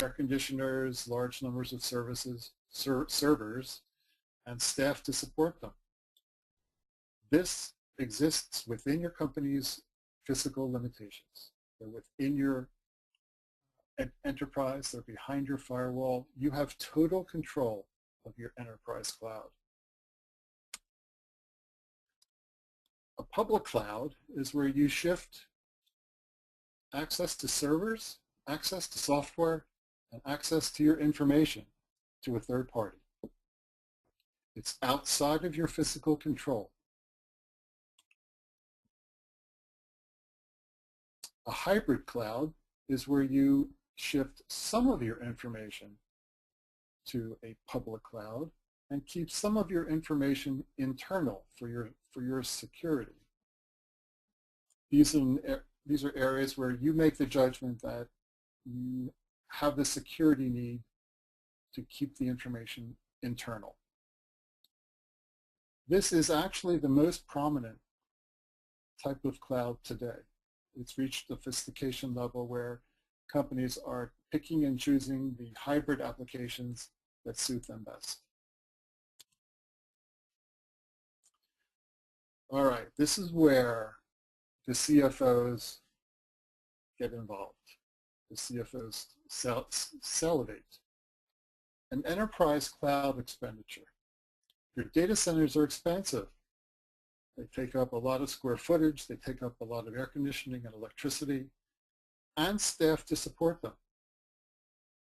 air conditioners, large numbers of servers, and staff to support them. This exists within your company's physical limitations. They're within your enterprise, they're behind your firewall. You have total control of your enterprise cloud. A public cloud is where you shift access to servers, access to software, and access to your information to a third party. It's outside of your physical control. A hybrid cloud is where you shift some of your information to a public cloud and keep some of your information internal for your security. These are areas where you make the judgment that you have the security need to keep the information internal. This is actually the most prominent type of cloud today. It's reached the sophistication level where companies are picking and choosing the hybrid applications that suit them best. All right, this is where the CFOs get involved. The CFOs salivate. An enterprise cloud expenditure. Your data centers are expensive. They take up a lot of square footage, they take up a lot of air conditioning and electricity, and staff to support them.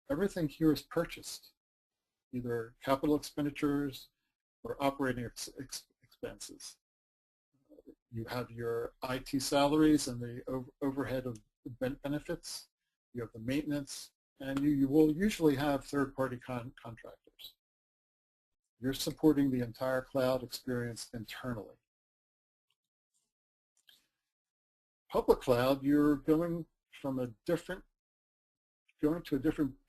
Everything here is purchased, either capital expenditures or operating expenses. You have your IT salaries and the overhead of benefits, you have the maintenance, and you will usually have third-party contractors. You're supporting the entire cloud experience internally. Public cloud, you're going to a different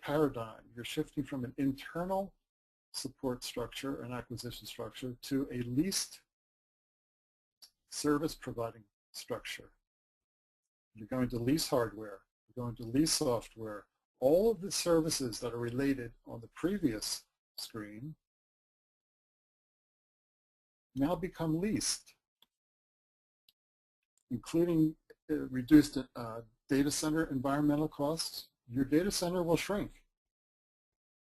paradigm. You're shifting from an internal support structure and acquisition structure to a leased service providing structure. You're going to lease hardware, you're going to lease software. All of the services that are related on the previous screen now become leased, including reduced data center environmental costs. Your data center will shrink.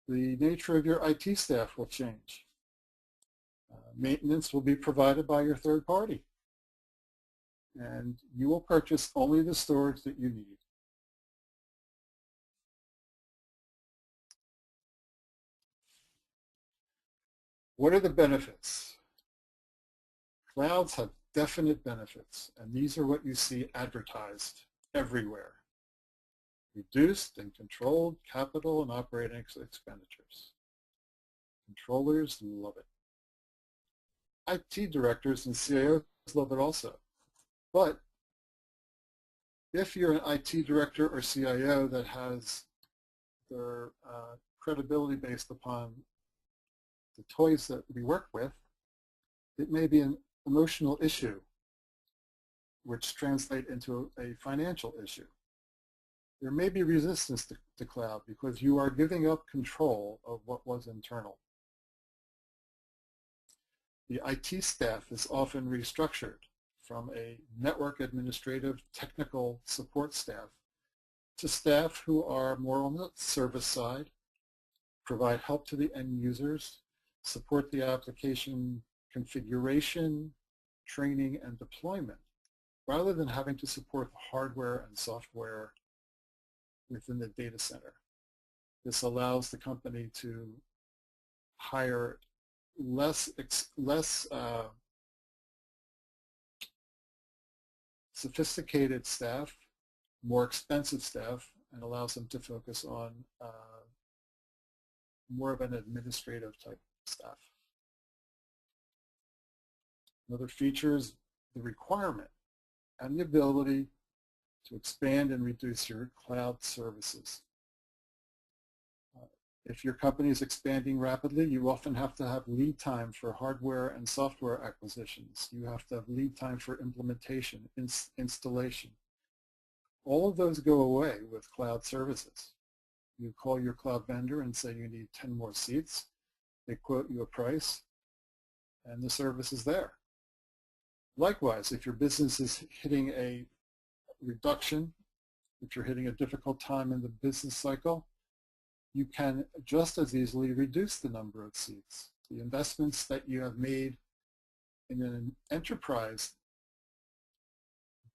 The nature of your IT staff will change. Maintenance will be provided by your third party. And you will purchase only the storage that you need. What are the benefits? Clouds have definite benefits, and these are what you see advertised everywhere. Reduced and controlled capital and operating expenditures. Controllers love it. IT directors and CIOs love it also. But if you're an IT director or CIO that has their credibility based upon the toys that we work with, it may be an emotional issue, which translates into a financial issue. There may be resistance to cloud because you are giving up control of what was internal. The IT staff is often restructured from a network administrative technical support staff to staff who are more on the service side, provide help to the end users, support the application configuration, training, and deployment, rather than having to support the hardware and software within the data center. This allows the company to hire less sophisticated staff, more expensive staff, and allows them to focus on more of an administrative type staff. Another feature is the requirement and the ability to expand and reduce your cloud services. If your company is expanding rapidly, you often have to have lead time for hardware and software acquisitions. You have to have lead time for implementation, installation. All of those go away with cloud services. You call your cloud vendor and say you need 10 more seats. They quote you a price, and the service is there. Likewise, if your business is hitting a reduction, if you're hitting a difficult time in the business cycle, you can just as easily reduce the number of seats. The investments that you have made in an enterprise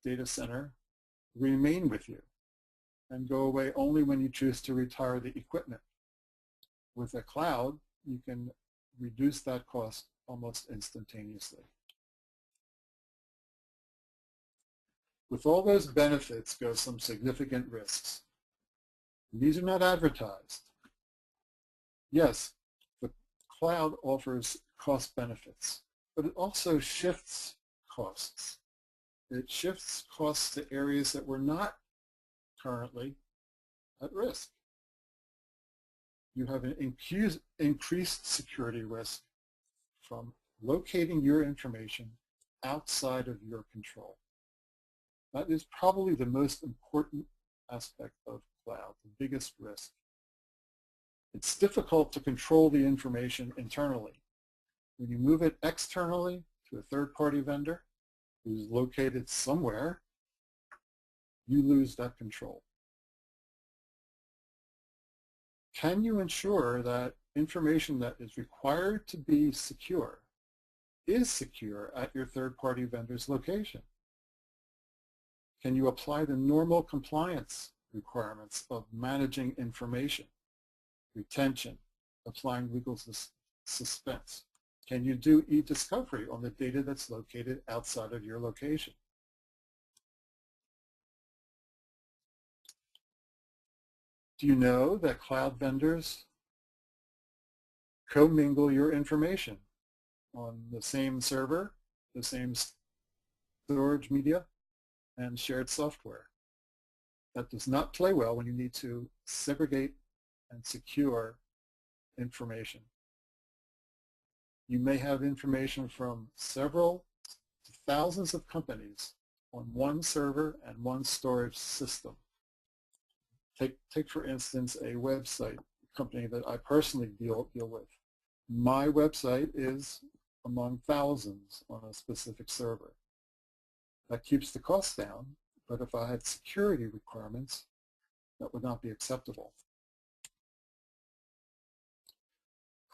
data center remain with you and go away only when you choose to retire the equipment. With a cloud, you can reduce that cost almost instantaneously. With all those benefits go some significant risks. These are not advertised. Yes, the cloud offers cost benefits, but it also shifts costs. It shifts costs to areas that were not currently at risk. You have an increased security risk from locating your information outside of your control. That is probably the most important aspect of cloud, the biggest risk. It's difficult to control the information internally. When you move it externally to a third-party vendor who's located somewhere, you lose that control. Can you ensure that information that is required to be secure is secure at your third-party vendor's location? Can you apply the normal compliance requirements of managing information, retention, applying legal suspense? Can you do e-discovery on the data that's located outside of your location? Do you know that cloud vendors commingle your information on the same server, the same storage media, and shared software? That does not play well when you need to segregate and secure information. You may have information from several to thousands of companies on one server and one storage system. Take for instance, a website company that I personally deal with. My website is among thousands on a specific server. That keeps the cost down, but if I had security requirements, that would not be acceptable.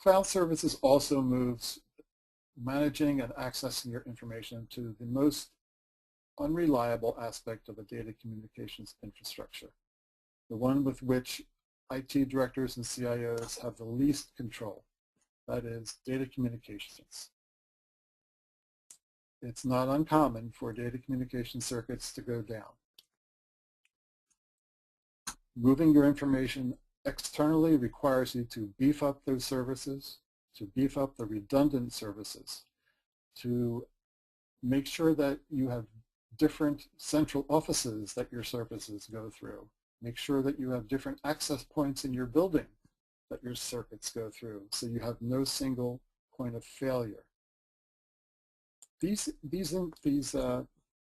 Cloud services also moves managing and accessing your information to the most unreliable aspect of a data communications infrastructure, the one with which IT directors and CIOs have the least control, that is data communications. It's not uncommon for data communication circuits to go down. Moving your information externally requires you to beef up those services, to beef up the redundant services, to make sure that you have different central offices that your services go through. Make sure that you have different access points in your building that your circuits go through, so you have no single point of failure. These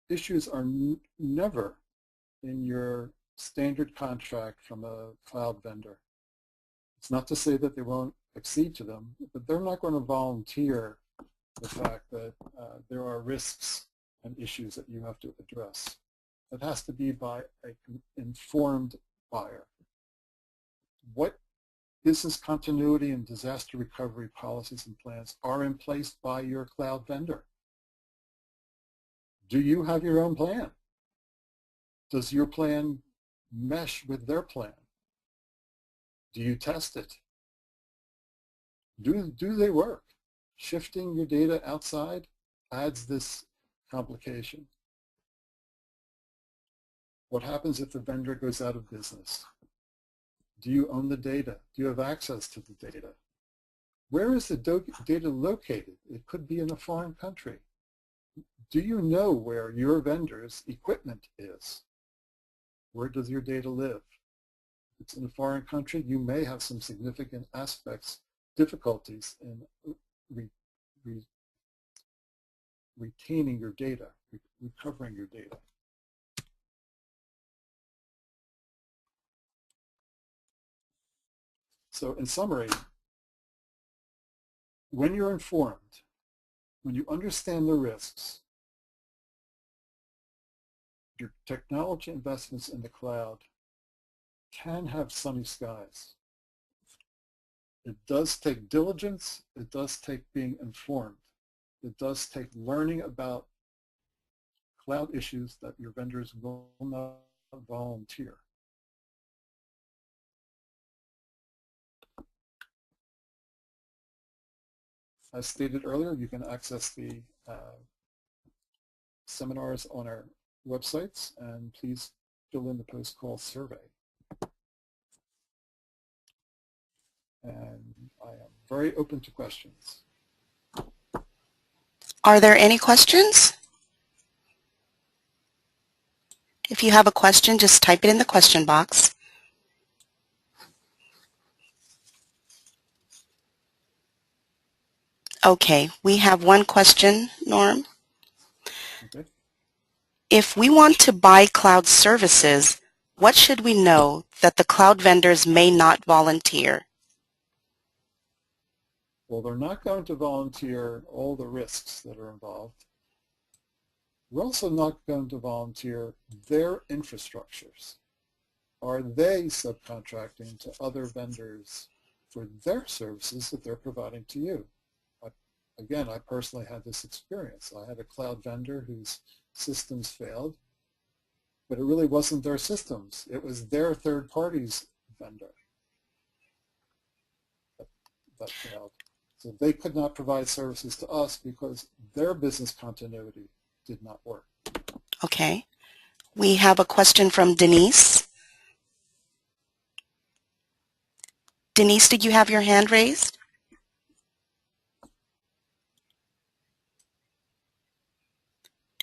issues are never in your standard contract from a cloud vendor. It's not to say that they won't accede to them, but they're not going to volunteer the fact that there are risks and issues that you have to address. It has to be by an informed buyer. What business continuity and disaster recovery policies and plans are in place by your cloud vendor? Do you have your own plan? Does your plan mesh with their plan? Do you test it? Do they work? Shifting your data outside adds this complication. What happens if the vendor goes out of business? Do you own the data? Do you have access to the data? Where is the data located? It could be in a foreign country. Do you know where your vendor's equipment is? Where does your data live? If it's in a foreign country, you may have some significant difficulties in retaining your data, recovering your data. So in summary, when you're informed, when you understand the risks, your technology investments in the cloud can have sunny skies. It does take diligence. It does take being informed. It does take learning about cloud issues that your vendors will not volunteer. As stated earlier, you can access the seminars on our websites, and please fill in the post-call survey. And I am very open to questions. Are there any questions? If you have a question, just type it in the question box. Okay, we have one question, Norm. Okay. If we want to buy cloud services, what should we know that the cloud vendors may not volunteer? Well, they're not going to volunteer all the risks that are involved. We're also not going to volunteer their infrastructures. Are they subcontracting to other vendors for their services that they're providing to you? Again, I personally had this experience. I had a cloud vendor whose systems failed, but it really wasn't their systems. It was their third party's vendor that failed. So they could not provide services to us because their business continuity did not work. Okay. We have a question from Denise. Denise, did you have your hand raised?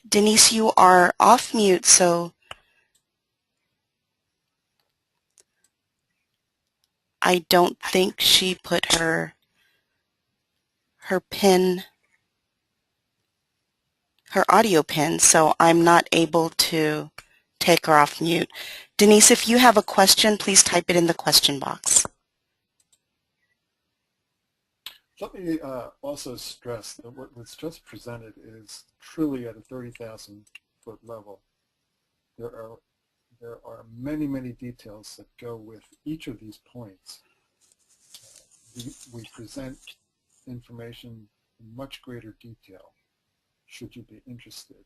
Denise, you are off mute, so I don't think she put her pin, her audio pin, so I'm not able to take her off mute. Denise, if you have a question, please type it in the question box. Let me also stress that what's just presented is truly at a 30,000-foot level. There are many, many details that go with each of these points. We present information in much greater detail, should you be interested.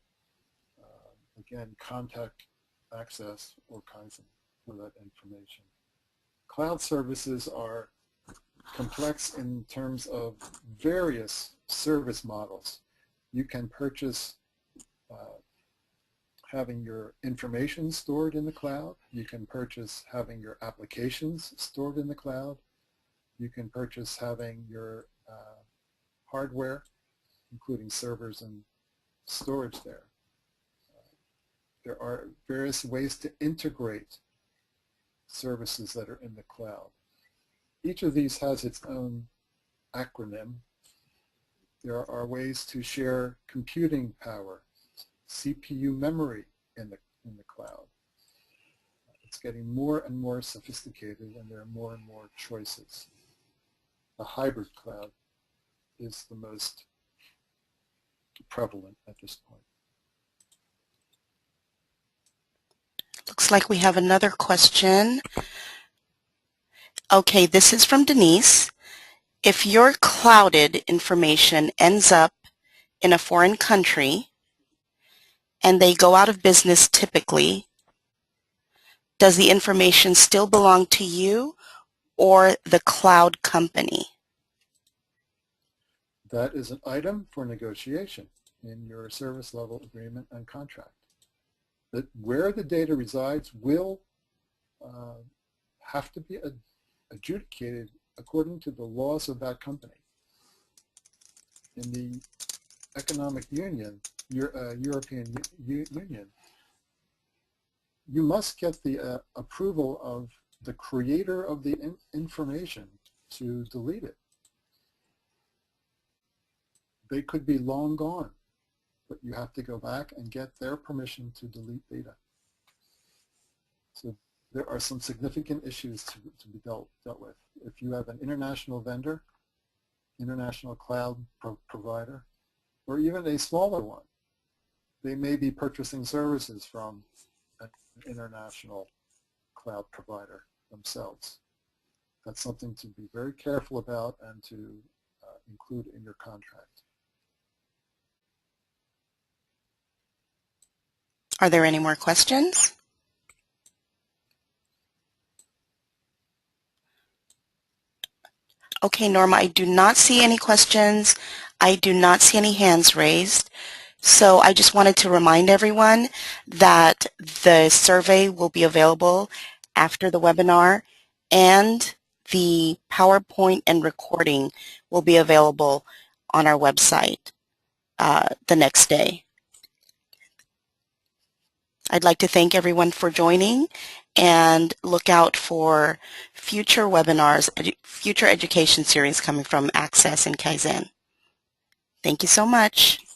Again, contact Access or Kaizen for that information. Cloud services are complex in terms of various service models. You can purchase having your information stored in the cloud. You can purchase having your applications stored in the cloud. You can purchase having your hardware, including servers and storage there. There are various ways to integrate services that are in the cloud. Each of these has its own acronym. There are ways to share computing power, CPU memory in the cloud. It's getting more and more sophisticated, and there are more and more choices. The hybrid cloud is the most prevalent at this point. Looks like we have another question. Okay, this is from Denise. If your clouded information ends up in a foreign country and they go out of business typically, does the information still belong to you or the cloud company? That is an item for negotiation in your service level agreement and contract. That where the data resides will have to be adjudicated according to the laws of that company. In the Economic Union, European Union, you must get the approval of the creator of the information to delete it. They could be long gone, but you have to go back and get their permission to delete data. So there are some significant issues to be dealt with. If if you have an international vendor, international cloud provider, or even a smaller one, they may be purchasing services from an international cloud provider themselves. That's something to be very careful about and to include in your contract. Are there any more questions? Okay, Norma, I do not see any questions. I do not see any hands raised. So I just wanted to remind everyone that the survey will be available after the webinar, and the PowerPoint and recording will be available on our website the next day. I'd like to thank everyone for joining, and look out for future webinars, future education series coming from Access and Kaizen. Thank you so much.